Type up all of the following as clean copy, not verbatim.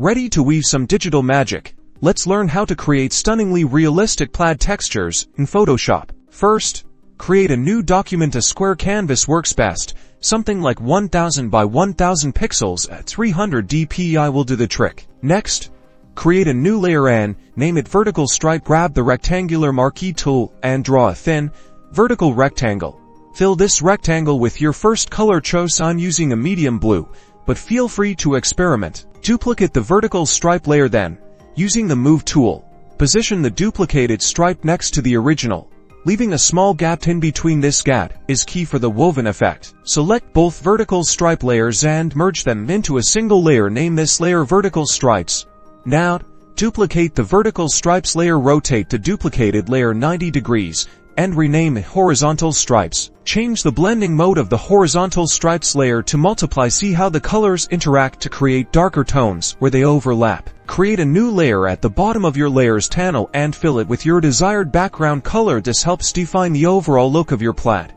Ready to weave some digital magic? Let's learn how to create stunningly realistic plaid textures in Photoshop. First, create a new document. A square canvas works best. Something like 1000 by 1000 pixels at 300 dpi will do the trick. Next, create a new layer and name it vertical stripe. Grab the rectangular marquee tool and draw a thin, vertical rectangle. Fill this rectangle with your first color choice. I'm using a medium blue, but feel free to experiment. Duplicate the vertical stripe layer, then, using the Move tool, position the duplicated stripe next to the original. Leaving a small gap in between. This gap is key for the woven effect. Select both vertical stripe layers and merge them into a single layer. Name this layer Vertical Stripes. Now, duplicate the vertical stripes layer. Rotate the duplicated layer 90 degrees and rename it Horizontal Stripes. Change the blending mode of the horizontal stripes layer to multiply. See how the colors interact to create darker tones where they overlap. Create a new layer at the bottom of your layers panel and fill it with your desired background color. This helps define the overall look of your plaid.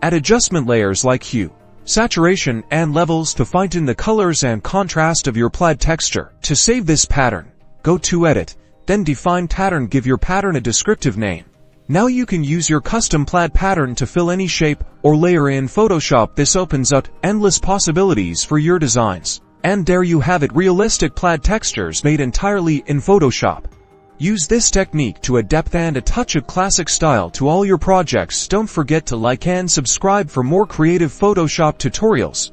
Add adjustment layers like hue, saturation, and levels to fine-tune the colors and contrast of your plaid texture. To save this pattern, go to Edit, then Define Pattern. Give your pattern a descriptive name. Now you can use your custom plaid pattern to fill any shape or layer in Photoshop. This opens up endless possibilities for your designs. And there you have it, realistic plaid textures made entirely in Photoshop. Use this technique to add depth and a touch of classic style to all your projects. Don't forget to like and subscribe for more creative Photoshop tutorials.